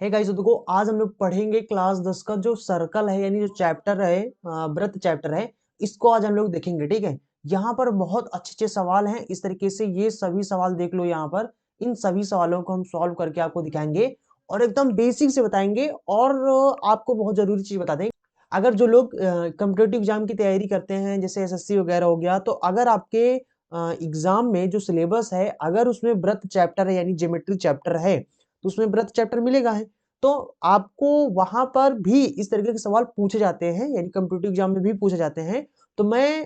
है गाइस, तो देखो आज हम लोग पढ़ेंगे क्लास 10 का जो सर्कल है यानी जो चैप्टर है, वृत्त चैप्टर है। इसको आज हम लोग देखेंगे, ठीक है। यहाँ पर बहुत अच्छे अच्छे सवाल हैं। इस तरीके से ये सभी सवाल देख लो। यहाँ पर इन सभी सवालों को हम सॉल्व करके आपको दिखाएंगे और एकदम बेसिक से बताएंगे और आपको बहुत जरूरी चीज बता देंगे। अगर जो लोग कम्पिटेटिव एग्जाम की तैयारी करते हैं जैसे एसएससी वगैरह हो गया, तो अगर आपके एग्जाम में जो सिलेबस है अगर उसमें वृत्त चैप्टर है यानी ज्योमेट्री चैप्टर है तो उसमें वृत्त चैप्टर मिलेगा है। तो आपको वहां पर भी इस तरीके के सवाल पूछे जाते हैं यानी कंप्यूटर एग्जाम में भी पूछे जाते हैं। तो मैं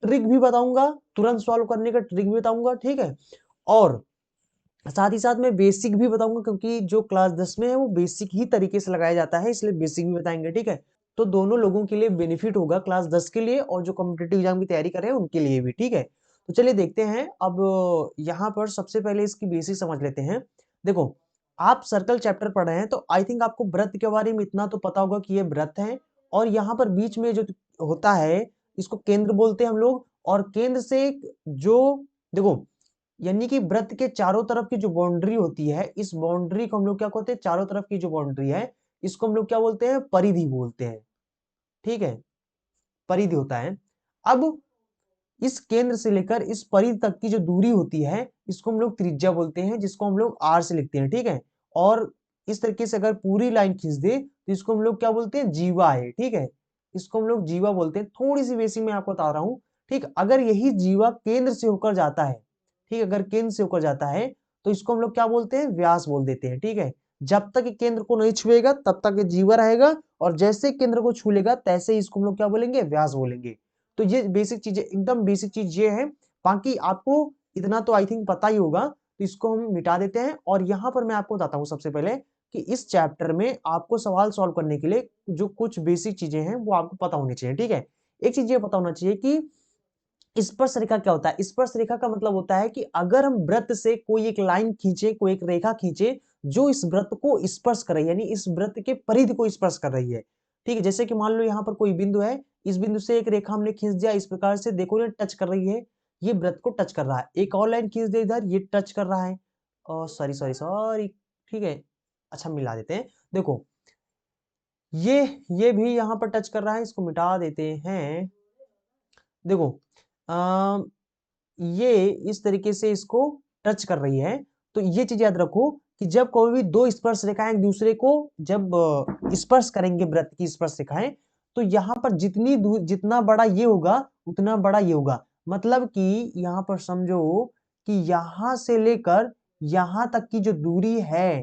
ट्रिक भी बताऊंगा, तुरंत सॉल्व करने का ट्रिक भी बताऊंगा, ठीक है। और साथ ही साथ मैं बेसिक भी बताऊंगा क्योंकि जो क्लास 10 में है वो बेसिक ही तरीके से लगाया जाता है, इसलिए बेसिक भी बताएंगे, ठीक है। तो दोनों लोगों के लिए बेनिफिट होगा, क्लास 10 के लिए और जो कॉम्पिटेटिव एग्जाम की तैयारी कर रहे हैं उनके लिए भी, ठीक है। तो चलिए देखते हैं। अब यहाँ पर सबसे पहले इसकी बेसिक समझ लेते हैं। देखो, आप सर्कल चैप्टर पढ़ रहे हैं तो आई थिंक आपको वृत्त के बारे में इतना तो पता होगा कि ये वृत्त है और यहाँ पर बीच में जो होता है इसको केंद्र बोलते हैं हम लोग। और केंद्र से जो, देखो, यानी कि वृत्त के चारों तरफ की जो बाउंड्री होती है, इस बाउंड्री को हम लोग क्या कहते हैं, चारों तरफ की जो बाउंड्री है इसको हम लोग क्या बोलते हैं, परिधि बोलते हैं, ठीक है। परिधि होता है। अब इस केंद्र से लेकर इस परिधि तक की जो दूरी होती है इसको हम लोग त्रिज्या बोलते हैं, जिसको हम लोग आर से लिखते हैं, ठीक है। और इस तरीके से अगर पूरी लाइन खींच दे तो इसको हम लोग क्या बोलते हैं, जीवा है, ठीक है। इसको हम लोग जीवा बोलते हैं। थोड़ी सी बेसिक मैं आपको बता रहा हूं, ठीक। अगर यही जीवा केंद्र से होकर जाता है, ठीक है, अगर केंद्र से होकर जाता है तो इसको हम लोग क्या बोलते हैं, व्यास बोल देते हैं, ठीक है। जब तक ये केंद्र को नहीं छुएगा तब तक ये जीवा रहेगा और जैसे केंद्र को छू लेगा तैसे ही इसको हम लोग क्या बोलेंगे, व्यास बोलेंगे। तो ये बेसिक चीजें, एकदम बेसिक चीज ये है। बाकी आपको इतना तो आई थिंक पता ही होगा, तो इसको हम मिटा देते हैं। और यहां पर मैं आपको बताता हूं सबसे पहले कि इस चैप्टर में आपको सवाल सॉल्व करने के लिए जो कुछ बेसिक चीजें हैं वो आपको पता होनी चाहिए, ठीक है। एक चीज ये पता होना चाहिए कि स्पर्श रेखा क्या होता है। स्पर्श रेखा का मतलब होता है कि अगर हम वृत्त से कोई एक लाइन खींचे, कोई एक रेखा खींचे जो इस वृत्त को स्पर्श करे यानी इस वृत्त के परिधि को स्पर्श कर रही है, ठीक है। जैसे कि मान लो यहाँ पर कोई बिंदु है, इस बिंदु से एक रेखा हमने खींच दिया इस प्रकार से, देखो ये टच कर रही है, ये वृत्त को टच कर रहा है। एक और लाइन खींच दे इधर, ये टच कर रहा है। और सॉरी सॉरी सॉरी, ठीक है, अच्छा मिला देते हैं। देखो ये ये भी यहाँ पर टच कर रहा है, इसको मिटा देते हैं। देखो ये इस तरीके से इसको टच कर रही है। तो ये चीज याद रखो कि जब कोई भी दो स्पर्श रेखाएं एक दूसरे को जब स्पर्श करेंगे, वृत्त की स्पर्श रेखाएं, तो यहाँ पर जितनी दूर, जितना बड़ा ये होगा उतना बड़ा ये होगा। मतलब कि यहाँ पर समझो कि यहां से लेकर यहां तक की जो दूरी है,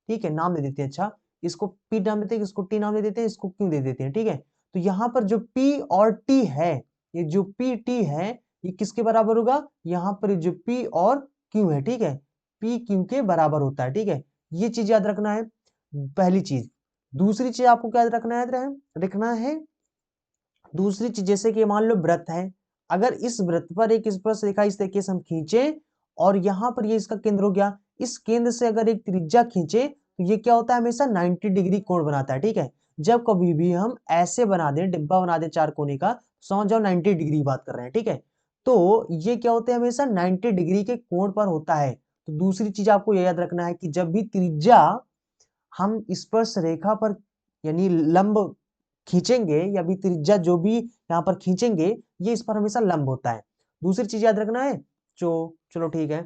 ठीक है, नाम दे देते हैं। अच्छा, इसको पी नाम देते हैं, इसको टी नाम दे देते हैं, इसको क्यू दे देते हैं, ठीक है। तो यहाँ पर जो पी और टी है, ये जो पी टी है ये किसके बराबर होगा, यहाँ पर जो P और Q है, ठीक है, P Q के बराबर होता है, ठीक है। ये चीज याद रखना है, पहली चीज। दूसरी चीज आपको क्या याद रखना है। दूसरी चीज, जैसे कि मान लो व्रत है, अगर इस व्रत पर एक स्पर्श रेखा इस तरीके से हम खींचे और यहाँ पर ये इसका केंद्र हो गया, इस केंद्र से अगर एक त्रिज्या खींचे तो ये क्या होता है, हमेशा 90 डिग्री कोण बनाता है, ठीक है। जब कभी भी हम ऐसे बना दें, डिब्बा बना दें चार कोने का, समझ जाओ 90 डिग्री बात कर रहे हैं, ठीक है। तो ये क्या होते हैं, हमेशा 90 डिग्री के कोण पर होता है। तो दूसरी चीज आपको यह याद रखना है कि जब भी त्रिज्या हम स्पर्श रेखा पर यानी लंब खींचेंगे या भी त्रिज्या जो भी यहाँ पर खींचेंगे ये इस पर हमेशा लंब होता है। दूसरी चीज याद रखना है। चलो ठीक है,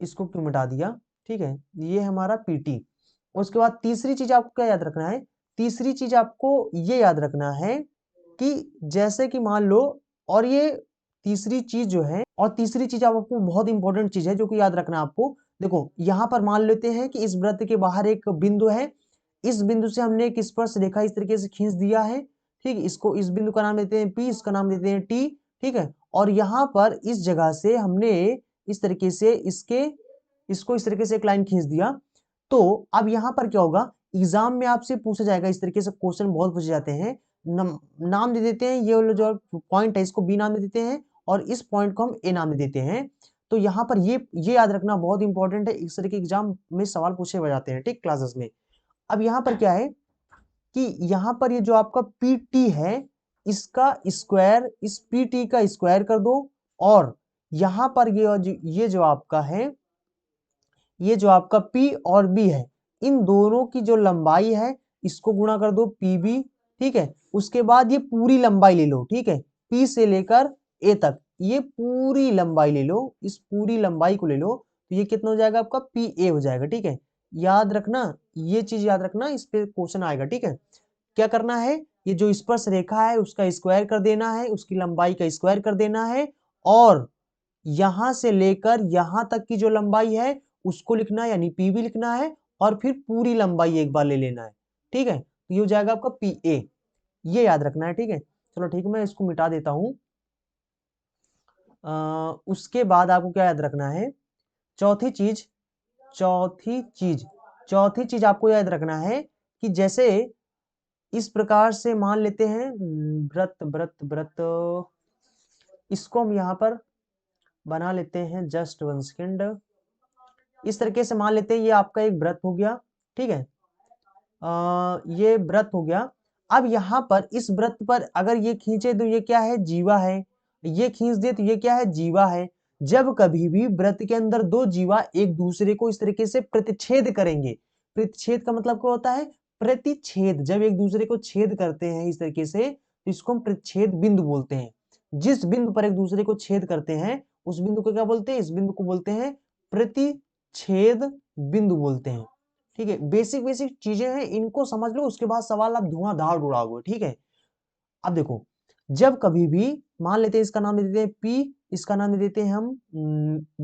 इसको क्यों मिटा दिया, ठीक है, ये हमारा पीटी। उसके बाद तीसरी चीज आपको क्या याद रखना है, तीसरी चीज आपको ये याद रखना है कि जैसे कि मान लो, और ये तीसरी चीज जो है, और तीसरी चीज आपको बहुत इंपॉर्टेंट चीज है जो कि याद रखना आपको। देखो यहां पर मान लेते हैं कि इस वृत्त के बाहर एक बिंदु है, इस बिंदु से हमने एक स्पर्श रेखा इस तरीके से खींच दिया है, ठीक। इसको, इस बिंदु का नाम देते हैं पी, इसका नाम देते हैं टी, ठीक है। और यहाँ पर इस जगह से हमने इस तरीके से इसको इस तरीके से एक लाइन खींच दिया। तो अब यहाँ पर क्या होगा, एग्जाम में आपसे पूछा जाएगा, इस तरीके से क्वेश्चन बहुत पूछे जाते हैं। नाम दे देते हैं, ये वाला जो पॉइंट है इसको बी नाम दे देते हैं और इस पॉइंट को हम ए नाम दे देते हैं। तो यहाँ पर ये याद रखना बहुत इंपॉर्टेंट है, इस तरह के एग्जाम में सवाल पूछे जाते हैं, ठीक, क्लासेस में। अब यहाँ पर क्या है कि यहाँ पर ये जो आपका पी टी है इसका स्क्वायर, इस पी टी का स्क्वायर कर दो। और यहाँ पर ये जो आपका है ये जो आपका P और B है, इन दोनों की जो लंबाई है इसको गुणा कर दो PB, ठीक है। उसके बाद ये पूरी लंबाई ले लो, ठीक है, P से लेकर A तक, ये पूरी लंबाई ले लो, इस पूरी लंबाई को ले लो, तो ये कितना हो जाएगा आपका PA हो जाएगा, ठीक है। याद रखना, ये चीज याद रखना, इस पे क्वेश्चन आएगा, ठीक है। क्या करना है, ये जो स्पर्श रेखा है उसका स्क्वायर कर देना है, उसकी लंबाई का स्क्वायर कर देना है, और यहां से लेकर यहां तक की जो लंबाई है उसको लिखना है, यानी PB लिखना है, और फिर पूरी लंबाई एक बार ले लेना है, ठीक है। तो ये हो जाएगा आपका PA, ये याद रखना है, ठीक है। चलो ठीक है, मैं इसको मिटा देता हूं। उसके बाद आपको क्या याद रखना है, चौथी चीज, चौथी चीज चौथी चीज आपको याद रखना है कि जैसे इस प्रकार से मान लेते हैं व्रत व्रत व्रत, इसको हम यहाँ पर बना लेते हैं, जस्ट 1 सेकेंड। इस तरीके से मान लेते हैं ये आपका एक व्रत हो गया, ठीक है। ये व्रत हो गया। अब यहाँ पर इस व्रत पर अगर ये खींचे तो ये क्या है, जीवा है, ये खींच दे तो ये क्या है, जीवा है। जब कभी भी व्रत के अंदर दो जीवा एक दूसरे को इस तरीके से प्रतिच्छेद करेंगे, प्रतिच्छेद का मतलब क्या होता है, प्रतिच्छेद, जब एक दूसरे को छेद करते हैं इस तरीके से तो इसको हम प्रतिच्छेद बिंदु बोलते हैं। जिस बिंदु पर एक दूसरे को छेद करते हैं उस बिंदु को क्या बोलते हैं, इस बिंदु को बोलते हैं प्रतिच्छेद बिंदु बोलते हैं, ठीक है। बेसिक बेसिक चीजें हैं, इनको समझ लो, उसके बाद सवाल आप धुआंधार उड़ाओगे, ठीक है। अब देखो, जब कभी भी मान लेते हैं इसका नाम दे देते हैं P, इसका नाम दे देते हैं हम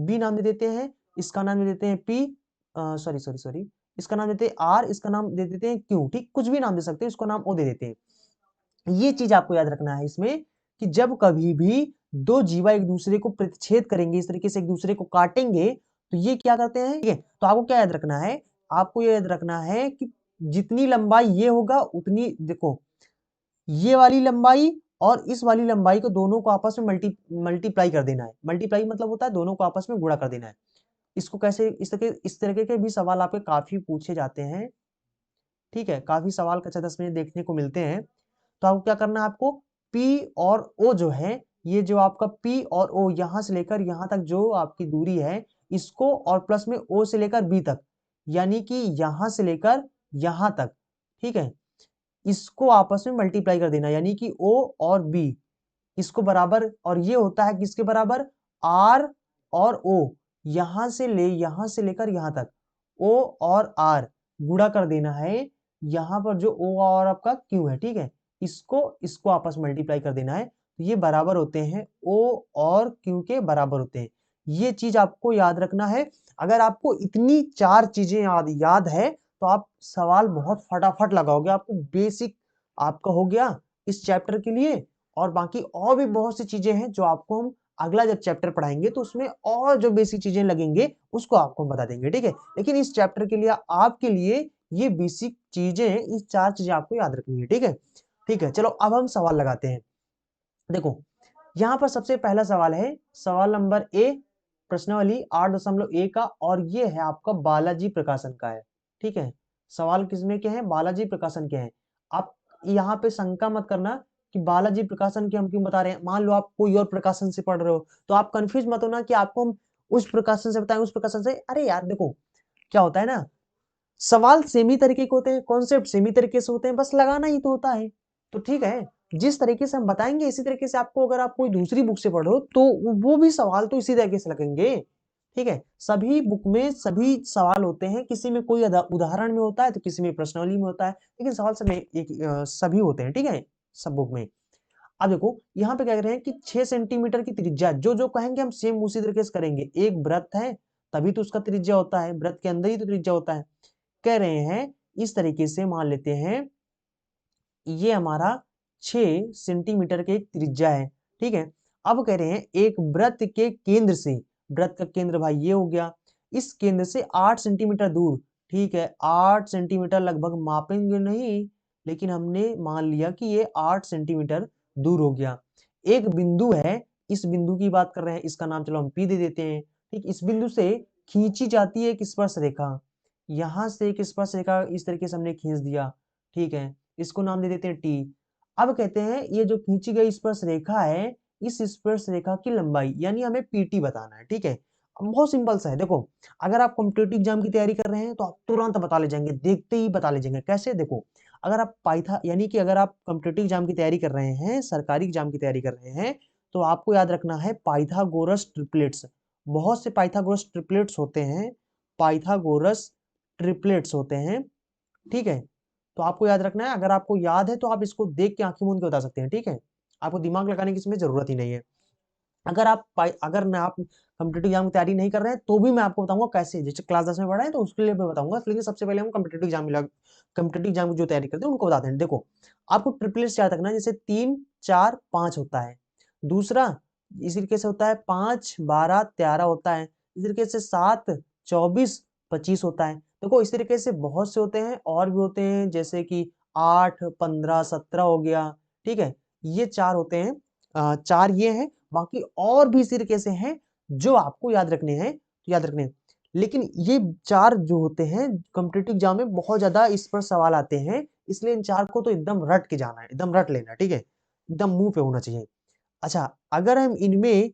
B नाम दे देते हैं, इसका नाम दे देते हैं P, सॉरी सॉरी सॉरी, इसका नाम देते हैं R, इसका नाम दे देते हैं Q, ठीक, कुछ भी नाम दे सकते हैं, इसको नाम O दे देते हैं। ये चीज आपको याद रखना है इसमें कि जब कभी भी दो जीवा एक दूसरे को प्रतिच्छेद करेंगे, इस तरीके से एक दूसरे को काटेंगे, तो ये क्या करते हैं, ठीक है। तो आपको क्या याद रखना है, आपको ये याद रखना है कि जितनी लंबाई ये होगा उतनी, देखो ये वाली लंबाई और इस वाली लंबाई को दोनों को आपस में मल्टीप्लाई कर देना है। मल्टीप्लाई मतलब होता है दोनों को आपस में गुणा कर देना है। इसको कैसे, इस तरह के भी सवाल आपके काफी पूछे जाते हैं, ठीक है, काफी सवाल कक्षा 10 में देखने को मिलते हैं। तो आपको क्या करना है, आपको P और O जो है, ये जो आपका P और O यहां से लेकर यहां तक जो आपकी दूरी है, इसको और प्लस में O से लेकर B तक, यानी कि यहां से लेकर यहां तक, ठीक है, इसको आपस में मल्टीप्लाई कर देना, यानी कि O और B इसको बराबर, और ये होता है किसके बराबर, R और O, यहां से लेकर यहां तक O और R गुणा कर देना है, यहां पर जो O और आपका Q है, ठीक है, इसको इसको आपस में मल्टीप्लाई कर देना है, तो ये बराबर होते हैं, O और Q के बराबर होते हैं। ये चीज आपको याद रखना है। अगर आपको इतनी चार चीजें याद है तो आप सवाल बहुत फटाफट लगाओगे, आपको बेसिक आपका हो गया इस चैप्टर के लिए। और बाकी और भी बहुत सी चीजें हैं जो आपको हम अगला जब चैप्टर पढ़ाएंगे तो उसमें और जो बेसिक चीजें लगेंगे उसको आपको हम बता देंगे, ठीक है। लेकिन इस चैप्टर के लिए आपके लिए ये बेसिक चीजें, इस चार चीजें आपको याद रखनी है, ठीक है। ठीक है, चलो अब हम सवाल लगाते हैं। देखो, यहाँ पर सबसे पहला सवाल है, सवाल नंबर ए, प्रश्नावली 8.1 का, और ये है आपका बालाजी प्रकाशन का है, ठीक है। सवाल किसमें के हैं, बालाजी प्रकाशन के हैं। आप यहाँ पे शंका मत करना कि बालाजी प्रकाशन के हम क्यों बता रहे हैं। मान लो आप कोई और प्रकाशन से पढ़ रहे हो तो आप कंफ्यूज मत होना कि आपको हम उस प्रकाशन से बताएं, उस प्रकाशन से। अरे यार देखो, क्या होता है ना, सवाल सेमी तरीके के होते हैं, कॉन्सेप्ट सेमी तरीके से होते हैं, बस लगाना ही तो होता है। तो ठीक है, जिस तरीके से हम बताएंगे इसी तरीके से आपको, अगर आप कोई दूसरी बुक से पढ़ो तो वो भी सवाल तो इसी तरीके से लगेंगे, ठीक है। सभी बुक में सभी सवाल होते हैं, किसी में कोई उदाहरण में होता है तो किसी में प्रश्नावली में होता है, लेकिन सवाल सब सभी होते हैं, ठीक है, सब बुक में। अब देखो यहाँ पे क्या कह रहे हैं कि 6 सेंटीमीटर की त्रिज्या, जो जो कहेंगे हम सेम उसी तरीके से करेंगे। एक वृत्त है तभी तो उसका त्रिज्या होता है, वृत्त के अंदर ही तो त्रिज्या होता है। कह रहे हैं इस तरीके से मान लेते हैं ये हमारा 6 सेंटीमीटर के त्रिज्या है, ठीक है। अब कह रहे हैं एक वृत्त के केंद्र से, वृत्त का केंद्र भाई ये हो गया, इस केंद्र से 8 सेंटीमीटर दूर, ठीक है, 8 सेंटीमीटर लगभग मापेंगे नहीं, लेकिन हमने मान लिया कि ये 8 सेंटीमीटर दूर हो गया। एक बिंदु है, इस बिंदु की बात कर रहे हैं, इसका नाम चलो हम P दे देते हैं, ठीक। इस बिंदु से खींची जाती है एक स्पर्श रेखा, यहां से एक स्पर्श रेखा इस तरीके से हमने खींच दिया, ठीक है, इसको नाम दे देते हैं टी। अब कहते हैं ये जो खींची गई स्पर्श रेखा है, इस स्पर्श रेखा की लंबाई, यानी हमें पीटी बताना है, ठीक है। बहुत सिंपल सा है, देखो अगर आप कॉम्पिटिटिव एग्जाम की तैयारी कर रहे हैं तो आप तुरंत बता ले जाएंगे, देखते ही बता ले जाएंगे। कैसे? देखो, अगर आप पाइथा यानी कि अगर आप कॉम्पिटिटिव एग्जाम की तैयारी कर रहे हैं, सरकारी एग्जाम की तैयारी कर रहे हैं, तो आपको याद रखना है पाइथागोरस ट्रिपलेट्स। बहुत से पाइथागोरस ट्रिपलेट्स होते हैं, पाइथागोरस ट्रिपलेट्स होते हैं, ठीक है। तो आपको याद रखना है, अगर आपको याद है तो आप इसको देख के आंखें मूंद के बता सकते हैं, ठीक है। आपको दिमाग लगाने की इसमें जरूरत ही नहीं है। अगर मैं आप कॉम्पिटिटिव एग्जाम की तैयारी नहीं कर रहे हैं तो भी मैं आपको बताऊंगा कैसे, जैसे क्लास 10 में पढ़ा है तो उसके लिए मैं बताऊंगा, लेकिन सबसे पहले हम कॉम्पिटिटिव एग्जाम की जो तैयारी करते हैं उनको बताते हैं। देखो, आपको ट्रिपलेट्स याद रखना है, जैसे 3 4 5 होता है। दूसरा इसी तरीके से होता है 5 12 13 होता है। इसी तरीके से 7 24 25 होता है। देखो इस तरीके से बहुत से होते हैं, और भी होते हैं, जैसे कि 8 15 17 हो गया, ठीक है। ये 4 होते हैं, 4 ये हैं, बाकी और भी इसी तरीके से हैं जो आपको याद रखने हैं, तो याद रखने हैं। लेकिन ये 4 जो होते हैं कॉम्पिटिटिव एग्जाम में बहुत ज्यादा इस पर सवाल आते हैं, इसलिए इन 4 को तो एकदम रट के जाना है, एकदम रट लेना, ठीक है, एकदम मुंह पे होना चाहिए। अच्छा, अगर हम इनमें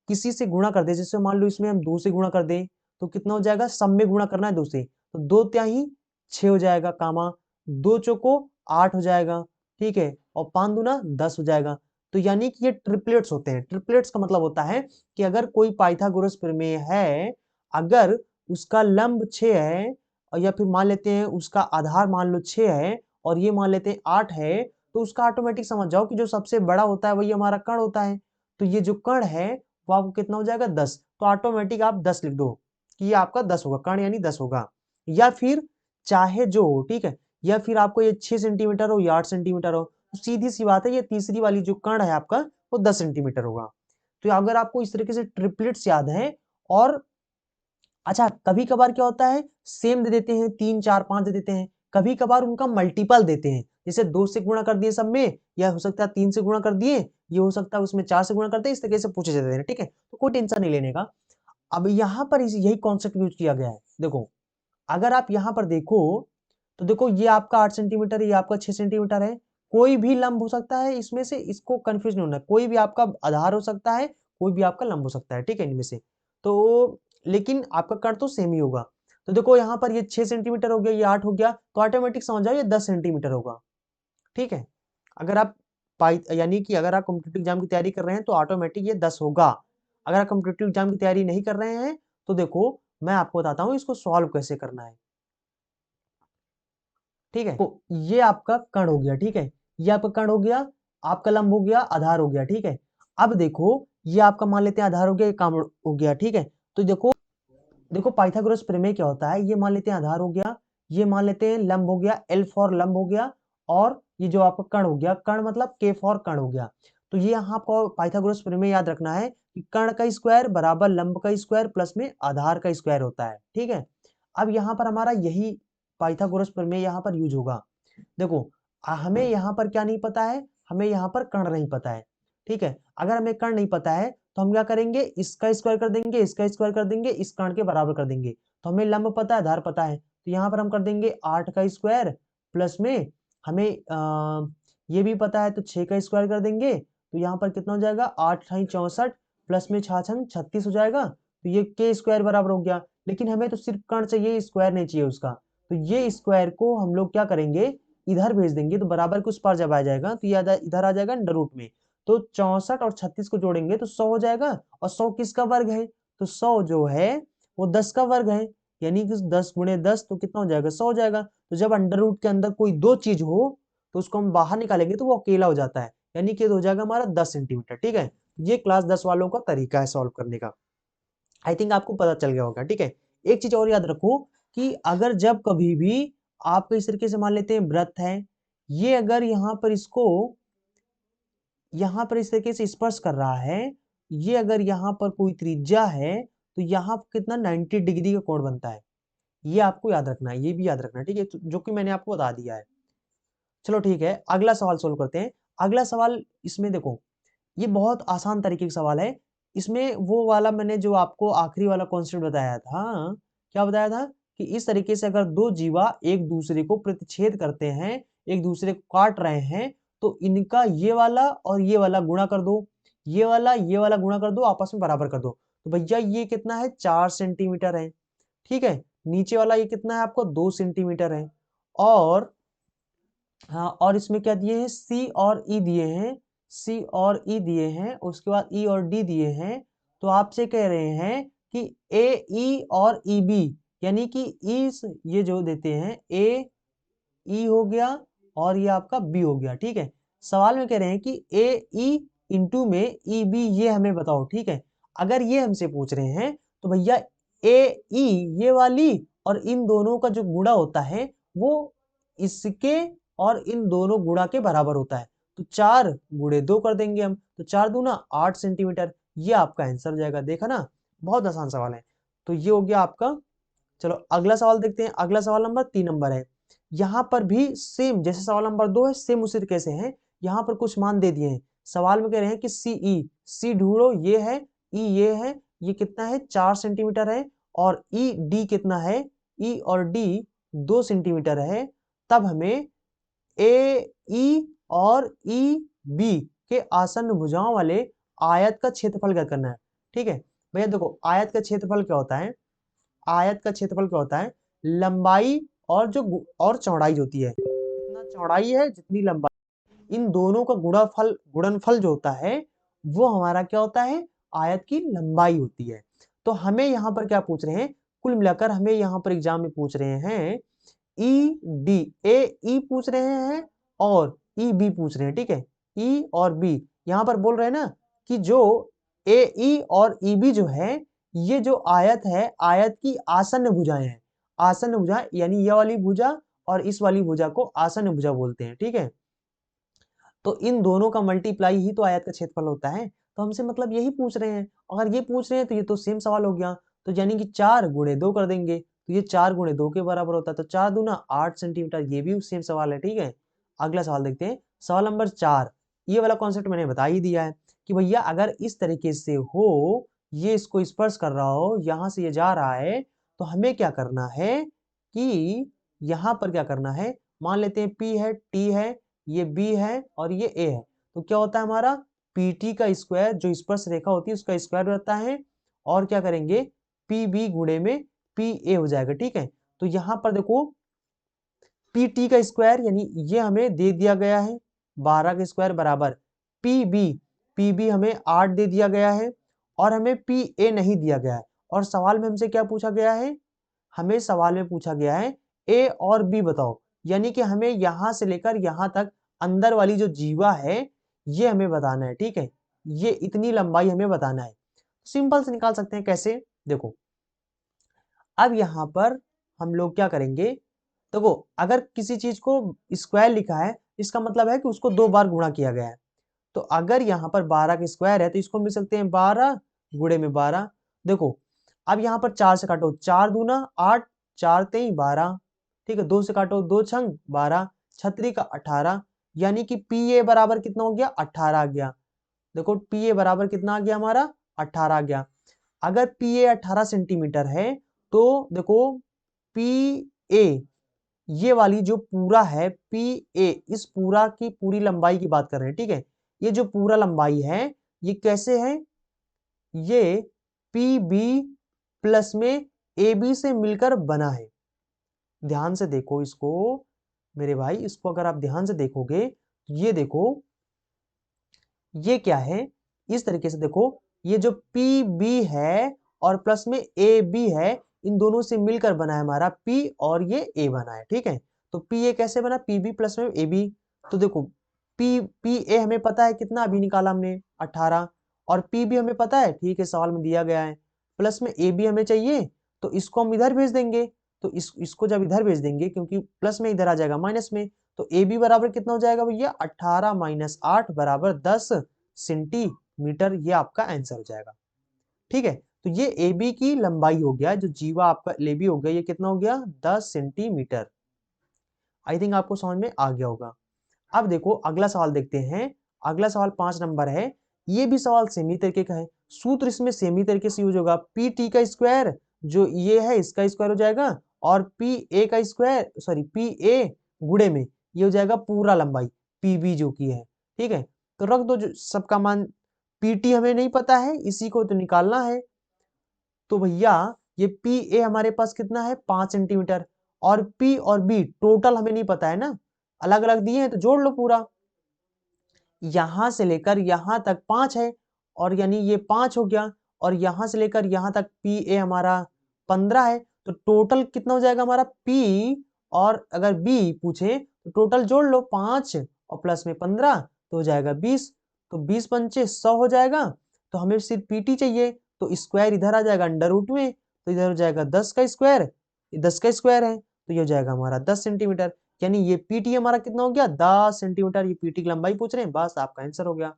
किसी से गुणा कर दें, जैसे मान लो इसमें हम 2 से गुणा कर दें तो कितना हो जाएगा, सब में गुणा करना है 2 से, तो 2 त्याही 6 हो जाएगा, कामा 2 चौको 8 हो जाएगा, ठीक है, और 5 दूना 10 हो जाएगा। तो यानी कि ये ट्रिपलेट्स होते हैं। ट्रिपलेट्स का मतलब होता है कि अगर कोई पाइथागोरस प्रमेय है, अगर उसका लंब 6 है, और या फिर मान लेते हैं उसका आधार मान लो 6 है, और ये मान लेते हैं 8 है, तो उसका ऑटोमेटिक समझ जाओ कि जो सबसे बड़ा होता है वही हमारा कण होता है। तो ये जो कण है वो आपको कितना हो जाएगा, 10। तो ऑटोमेटिक आप 10 लिख दो कि ये आपका 10 होगा, कण यानी 10 होगा। या फिर चाहे जो हो, ठीक है, या फिर आपको ये 6 सेंटीमीटर हो या 8 सेंटीमीटर हो, तो सीधी सी बात है, ये तीसरी वाली जो कण है आपका वो 10 सेंटीमीटर होगा। तो अगर आपको इस तरीके से ट्रिपलेट्स याद है, और अच्छा कभी कभार क्या होता है, सेम दे देते हैं, 3 4 5 दे देते हैं, कभी कभार उनका मल्टीपल देते हैं, जैसे 2 से गुणा कर दिए सब में, या हो सकता है 3 से गुणा कर दिए, ये हो सकता है उसमें 4 से गुणा करते हैं, इस तरीके से पूछे जाते हैं, ठीक है, तो कोई टेंशन नहीं लेने का। अब यहाँ पर यही कॉन्सेप्ट यूज किया गया है। देखो, अगर आप यहाँ पर देखो तो देखो ये आपका 8 सेंटीमीटर है, ये आपका 6 सेंटीमीटर है, कोई भी लंब हो सकता है इसमें से, इसको कंफ्यूज नहीं होना, कोई भी आपका आधार हो सकता है, कोई भी आपका लंब हो सकता है, ठीक है, इनमें से। तो लेकिन आपका कण तो सेम ही होगा। तो देखो यहाँ पर ये 6 सेंटीमीटर हो गया, ये 8 हो गया, तो ऑटोमेटिक समझ जाओ ये 10 सेंटीमीटर होगा, ठीक है। अगर आप यानी कि अगर आप कॉम्पिटिटिव एग्जाम की तैयारी कर रहे हैं तो ऑटोमेटिक ये 10 होगा। अगर आप कॉम्पिटिटिव एग्जाम की तैयारी नहीं कर रहे हैं तो देखो मैं आपको बताता हूँ इसको सॉल्व कैसे करना है, ठीक है। तो ये आपका कण हो गया, ठीक है, ये आपका कण हो गया, आपका लंब हो गया, आधार हो गया, ठीक है। अब देखो ये आपका मान लेते हैं आधार हो गया, ये काम हो गया, ठीक है। तो देखो देखो पाइथागोरस प्रमेय क्या होता है, ये मान लेते हैं आधार हो गया, ये मान लेते हैं लंब हो गया, एल फॉर लंब हो गया, और ये जो आपका कण हो गया, कण मतलब के फॉर कण हो गया। तो ये यहाँ आपको पाइथागोरस प्रमेय याद रखना है कि कण का स्क्वायर बराबर लंब का स्क्वायर प्लस में आधार का स्क्वायर होता है, ठीक है। अब यहाँ पर हमारा यही पाइथागोरस प्रमेय यहाँ पर यूज होगा। देखो हमें यहाँ पर क्या नहीं पता है, हमें यहाँ पर कण नहीं पता है, ठीक है। अगर हमें कण नहीं पता है तो हम क्या करेंगे, इसका स्क्वायर कर देंगे, इसका स्क्वायर कर देंगे, इस कण के बराबर कर देंगे। तो हमें लंब पता है, आधार पता है, तो यहाँ पर हम कर देंगे 8 का स्क्वायर प्लस में हमें ये भी पता है तो 6 का स्क्वायर कर देंगे। तो यहाँ पर कितना हो जाएगा, 8 × 64 प्लस में 6 36 हो जाएगा। तो ये के स्क्वायर बराबर हो गया। लेकिन हमें तो सिर्फ कण चाहिए, स्क्वायर नहीं चाहिए उसका। तो ये स्क्वायर को हम लोग क्या करेंगे, इधर भेज देंगे, तो बराबर के उस पार जब आ जाएगा तो ये इधर आ जाएगा अंडर रूट में। तो 64 और 36 को जोड़ेंगे तो 100 हो जाएगा, और 100 किसका वर्ग है, तो 100 जो है वो 10 का वर्ग है, यानी कि 10 × 10 तो कितना हो जाएगा, 100 हो जाएगा। तो जब अंडर रूट के अंदर कोई दो चीज हो तो उसको हम बाहर निकालेंगे तो वो अकेला हो जाता है, यानी कि हो जाएगा हमारा 10 सेंटीमीटर, ठीक है। ये क्लास 10 वालों का तरीका है सॉल्व करने का। आई थिंक आपको पता चल गया होगा, ठीक है। एक चीज और याद रखो कि अगर जब कभी भी आप इस तरीके से मान लेते हैं व्रत है, ये अगर यहाँ पर इस तरीके से स्पर्श कर रहा है, ये अगर यहाँ पर कोई त्रिज्या है तो यहाँ कितना 90 डिग्री का कोण बनता है। ये आपको याद रखना है, ये भी याद रखना है, ठीक है, जो कि मैंने आपको बता दिया है। चलो ठीक है, अगला सवाल सोल्व करते हैं। अगला सवाल इसमें देखो, ये बहुत आसान तरीके का सवाल है। इसमें वो वाला मैंने जो आपको आखिरी वाला कॉन्सेप्ट बताया था, क्या बताया था कि इस तरीके से अगर दो जीवा एक दूसरे को प्रतिच्छेद करते हैं, एक दूसरे को काट रहे हैं, तो इनका ये वाला और ये वाला गुणा कर दो, ये वाला गुणा कर दो, आपस में बराबर कर दो। तो भैया ये कितना है 4 सेंटीमीटर है, ठीक है। नीचे वाला ये कितना है आपको 2 सेंटीमीटर है। और हाँ, और इसमें क्या दिए हैं, सी और ई दिए हैं, सी और ई दिए हैं, उसके बाद ई और डी दिए हैं। तो आपसे कह रहे हैं कि ए ई और ई बी, यानी कि इस ये जो देते हैं ए ई हो गया और ये आपका बी हो गया, ठीक है। सवाल में कह रहे हैं कि ए ई इंटू में ई बी ये हमें बताओ, ठीक है। अगर ये हमसे पूछ रहे हैं तो भैया ए ई ये वाली और इन दोनों का जो गुणा होता है वो इसके और इन दोनों गुणा के बराबर होता है। तो 4 गुणे 2 कर देंगे हम, तो 4 दूना 8 सेंटीमीटर, ये आपका आंसर हो जाएगा। देखा ना, बहुत आसान सवाल है। तो ये हो गया आपका। चलो अगला सवाल देखते हैं। अगला सवाल नंबर 3 नंबर है। यहाँ पर भी सेम जैसे सवाल नंबर 2 है, सेम उसी तरीके से है। यहाँ पर कुछ मान दे दिए हैं। सवाल में कह रहे हैं कि सी ढूंढो, ये है, ई ये है, ये कितना है 4 सेंटीमीटर है, और ई डी कितना है, ई और डी 2 सेंटीमीटर है। तब हमें ए ई और ई बी के आसन्न भुजाओं वाले आयत का क्षेत्रफल क्या करना है, ठीक है। भैया देखो आयत का क्षेत्रफल क्या होता है, आयत का क्षेत्रफल क्या होता है, लंबाई और और चौड़ाई होती है, जितना चौड़ाई है जितनी लंबाई, इन दोनों का गुणनफल जो होता है वो हमारा क्या होता है, आयत की लंबाई होती है। तो हमें यहाँ पर क्या पूछ रहे हैं, कुल मिलाकर हमें यहाँ पर एग्जाम में पूछ रहे हैं ई डी, ए ई पूछ रहे हैं और ई बी पूछ रहे हैं, ठीक है। ई और बी यहाँ पर बोल रहे हैं ना कि जो ए ई और ई बी जो है, ये जो आयत है, आयत की आसन्न भुजाएं हैं। आसन्न भुजा यानी ये वाली भुजा और इस वाली भुजा को आसन्न भुजा बोलते हैं, ठीक है। तो इन दोनों का मल्टीप्लाई ही तो आयत का क्षेत्रफल होता है। तो हमसे मतलब यही पूछ रहे हैं। अगर ये पूछ रहे हैं तो ये तो सेम सवाल हो गया। तो यानी कि 4 गुणे 2 कर देंगे, तो ये 4 गुणे 2 के बराबर होता है। तो 4 दूना 8 सेंटीमीटर, ये भी सेम सवाल है, ठीक है। अगला सवाल देखते हैं। सवाल नंबर 4, ये वाला कॉन्सेप्ट मैंने बता ही दिया है कि भैया अगर इस तरीके से हो, ये इसको स्पर्श कर रहा हो, यहां से ये जा रहा है, तो हमें क्या करना है कि यहां पर क्या करना है, मान लेते हैं P है, T है, ये B है और ये A है। तो क्या होता है हमारा PT का स्क्वायर, जो स्पर्श रेखा होती है उसका स्क्वायर रहता है, और क्या करेंगे PB गुणे में PA हो जाएगा, ठीक है। तो यहां पर देखो PT का स्क्वायर यानी ये हमें दे दिया गया है 12 का स्क्वायर बराबर PB हमें 8 दे दिया गया है, और हमें PA नहीं दिया गया है। और सवाल में हमसे क्या पूछा गया है, हमें सवाल में पूछा गया है ए और बी बताओ, यानी कि हमें यहां से लेकर यहां तक अंदर वाली जो जीवा है ये हमें बताना है, ठीक है। ये इतनी लंबाई हमें बताना है। सिंपल से निकाल सकते हैं, कैसे देखो। अब यहां पर हम लोग क्या करेंगे, देखो अगर किसी चीज को स्क्वायर लिखा है इसका मतलब है कि उसको 2 बार गुणा किया गया है। तो अगर यहाँ पर 12 का स्क्वायर है तो इसको मिल सकते हैं 12 गुणे में 12। देखो अब यहाँ पर 4 से काटो, 4 दूना 8, 4 तेई 12, ठीक है। 2 से काटो, 2 छंग 12, छतरी का 18, यानी कि पी ए बराबर कितना हो गया 18 आ गया। देखो पी ए बराबर कितना आ गया हमारा 18 आ गया। अगर पी ए 18 सेंटीमीटर है तो देखो पी ए ये वाली जो पूरा है पी ए, इस पूरा की पूरी लंबाई की बात कर रहे हैं, ठीक है। ये जो पूरा लंबाई है ये कैसे है, ये पी बी प्लस में ए बी से मिलकर बना है। ध्यान से देखो इसको मेरे भाई, इसको अगर आप ध्यान से देखोगे तो ये देखो ये क्या है, इस तरीके से देखो, ये जो पी बी है और प्लस में ए बी है, इन दोनों से मिलकर बना है हमारा पी, और ये ए बना है, ठीक है। तो पी ए कैसे बना, पी बी प्लस में ए बी। तो देखो पी ए हमें पता है कितना, अभी निकाला हमने 18, और पी बी हमें पता है, ठीक है, सवाल में दिया गया है, प्लस में ए बी हमें चाहिए, तो इसको हम इधर भेज देंगे। तो इसको जब इधर भेज देंगे, क्योंकि प्लस में इधर आ जाएगा माइनस में, तो ए बी बराबर कितना हो जाएगा भैया 18 माइनस 8 बराबर 10 सेंटीमीटर, ये आपका आंसर हो जाएगा, ठीक है। तो ये ए बी की लंबाई हो गया, जो जीवा आपका ले बी हो गया, ये कितना हो गया 10 सेंटीमीटर। आई थिंक आपको समझ में आ गया होगा। अब देखो अगला सवाल देखते हैं। अगला सवाल 5 नंबर है। ये भी सवाल सेमी तरीके का है, सूत्र इसमें सेमी तरीके से यूज होगा। पी टी का स्क्वायर जो ये है इसका स्क्वायर हो जाएगा, और पी ए का स्क्वायर सॉरी पी ए गुणे में ये हो जाएगा पूरा लंबाई पी बी जो की है, ठीक है। तो रख दो जो सबका मान, पी टी हमें नहीं पता है, इसी को तो निकालना है। तो भैया ये पी ए हमारे पास कितना है 5 सेंटीमीटर, और पी और बी टोटल हमें नहीं पता है ना, अलग अलग दिए हैं तो जोड़ लो पूरा। यहां से लेकर यहां तक 5 है, और यानी ये 5 हो गया, और यहां से लेकर यहां तक पी ए हमारा 15 है, तो टोटल कितना हो जाएगा हमारा पी, और अगर बी पूछे तो टोटल जोड़ लो 5 और प्लस में 15 तो हो जाएगा 20, तो 20 पंचे 100 हो जाएगा। तो हमें सिर्फ पीटी चाहिए, तो स्क्वायर इधर आ जाएगा अंडर रूट में, तो इधर हो जाएगा 10 का स्क्वायर, ये 10 का स्क्वायर है तो ये हो जाएगा हमारा 10 सेंटीमीटर। यानी ये पीटी हमारा कितना हो गया 10 सेंटीमीटर, ये पीटी की लंबाई पूछ रहे हैं, बस आपका आंसर हो गया।